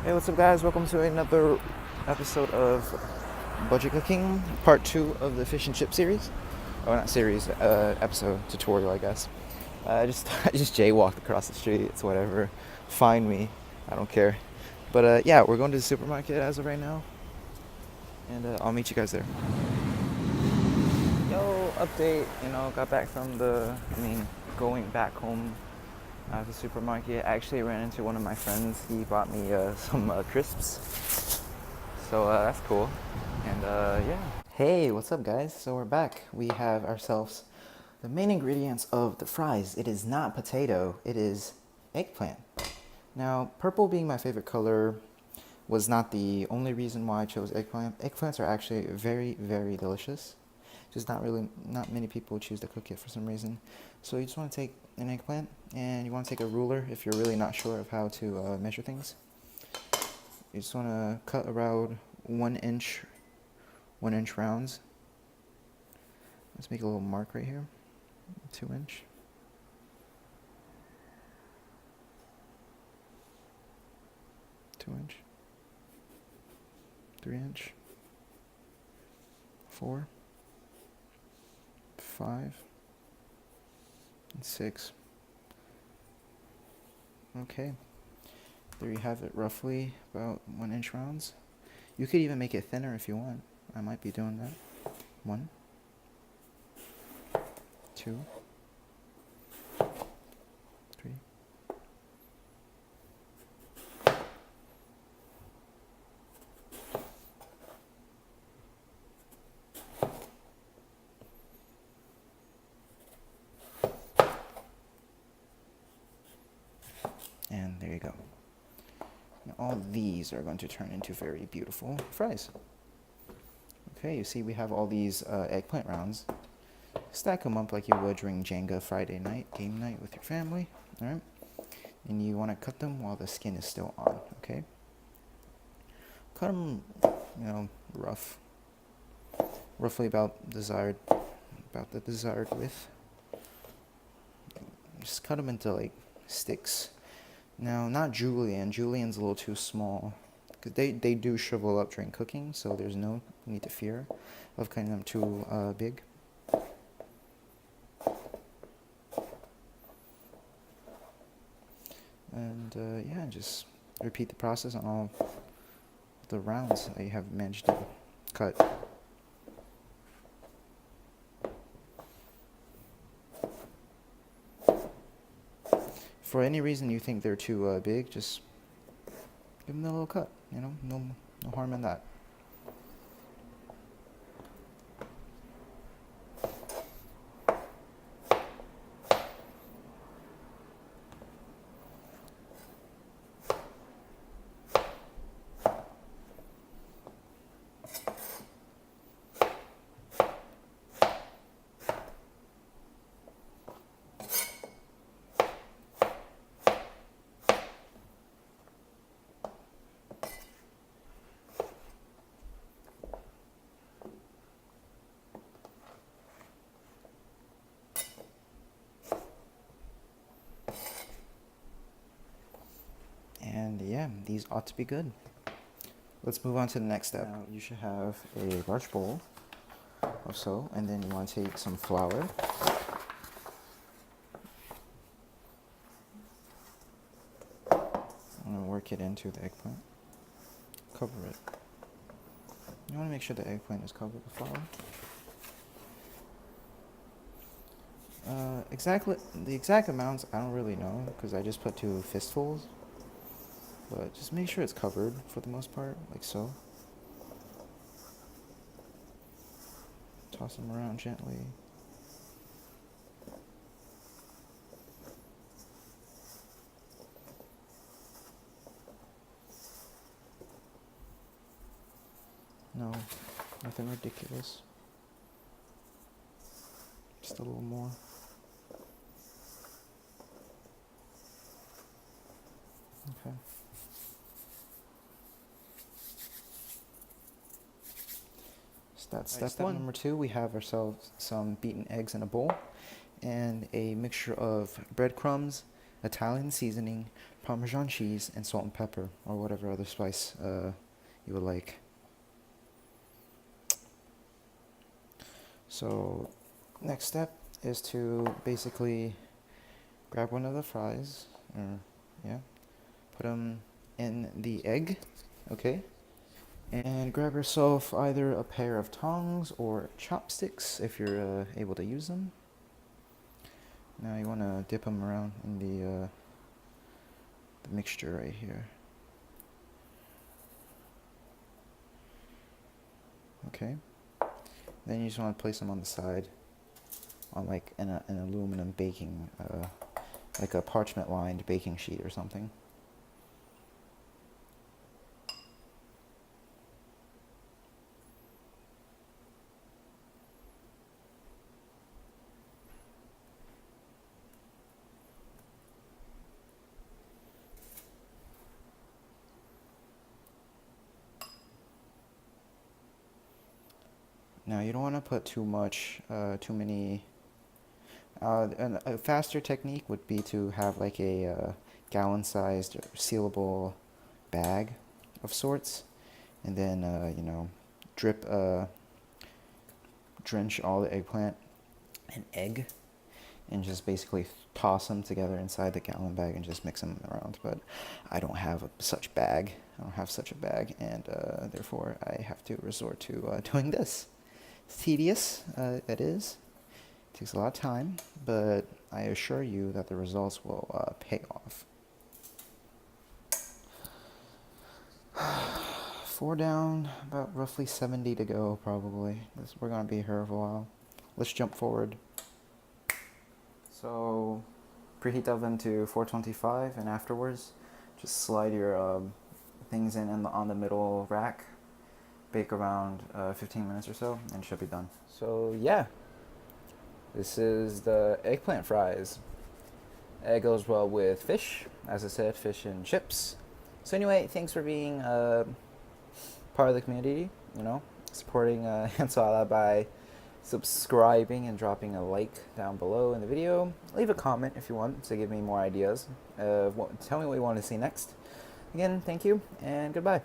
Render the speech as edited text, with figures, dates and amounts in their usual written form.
Hey, what's up, guys? Welcome to another episode of Budget Cooking, part 2 of the fish and chip series. Oh, not series, episode, tutorial, I guess. I just jaywalked across the street. It's whatever. Find me. I don't care. But yeah, we're going to the supermarket as of right now. And I'll meet you guys there. Yo, update. Got back from going back home at the supermarket. I actually ran into one of my friends. He bought me some crisps. So that's cool. And yeah. Hey, what's up, guys? So we're back. We have ourselves the main ingredients of the fries. It is not potato, it is eggplant. Now, purple being my favorite color was not the only reason why I chose eggplant. Eggplants are actually very, very delicious. Just not many people choose to cook it for some reason. So you just want to take an eggplant and you want to take a ruler if you're really not sure of how to measure things. You just want to cut around 1 inch rounds. Let's make a little mark right here. 2 inch. 2 inch. 3 inch. 4. 5. And 6. Okay. There you have it, roughly about 1 inch rounds. You could even make it thinner if you want. I might be doing that. 1, 2, 3. And there you go. Now all these are going to turn into very beautiful fries. Okay, you see we have all these eggplant rounds. Stack them up like you would during Jenga Friday night, game night with your family, alright? And you want to cut them while the skin is still on, okay? Cut them, roughly about the desired width. Just cut them into like sticks. Now, not julienne. Julienne's a little too small. Because they do shrivel up during cooking, so there's no need to fear of cutting them too big. And yeah, just repeat the process on all the rounds that you have managed to cut. For any reason you think they're too big, just give them a little cut. No harm in that. And yeah, these ought to be good. Let's move on to the next step. Now, you should have a large bowl or so, and then you want to take some flour. I'm going to work it into the eggplant. Cover it. You want to make sure the eggplant is covered with flour. The exact amounts, I don't really know, because I just put 2 fistfuls. But just make sure it's covered for the most part, like so. Toss them around gently. No, nothing ridiculous. Just a little more. Okay. So that's step 1. Number 2, we have ourselves some beaten eggs in a bowl and a mixture of breadcrumbs, Italian seasoning, Parmesan cheese, and salt and pepper, or whatever other spice you would like. So, next step is to basically grab one of the fries, or yeah, put them in the egg, okay? And grab yourself either a pair of tongs or chopsticks if you're able to use them. Now you want to dip them around in the mixture right here. Okay. Then you just want to place them on the side on like an aluminum baking, like a parchment lined baking sheet or something. Now you don't want to put too many. And a faster technique would be to have like a gallon-sized sealable bag of sorts, and then drench all the eggplant and egg, and just basically toss them together inside the gallon bag and just mix them around. But I don't have such bag. I don't have such a bag, and therefore I have to resort to doing this. It's tedious, it is. It takes a lot of time, but I assure you that the results will pay off. 4 down, about roughly 70 to go, probably. We're going to be here for a while. Let's jump forward. So, preheat the oven to 425, and afterwards, just slide your things in on the middle rack. Bake around 15 minutes or so, and it should be done. So yeah, this is the eggplant fries. It goes well with fish, as I said, fish and chips. So anyway, thanks for being part of the community, supporting Hansala by subscribing and dropping a like down below in the video. Leave a comment if you want to give me more ideas. Tell me what you want to see next. Again, thank you, and goodbye.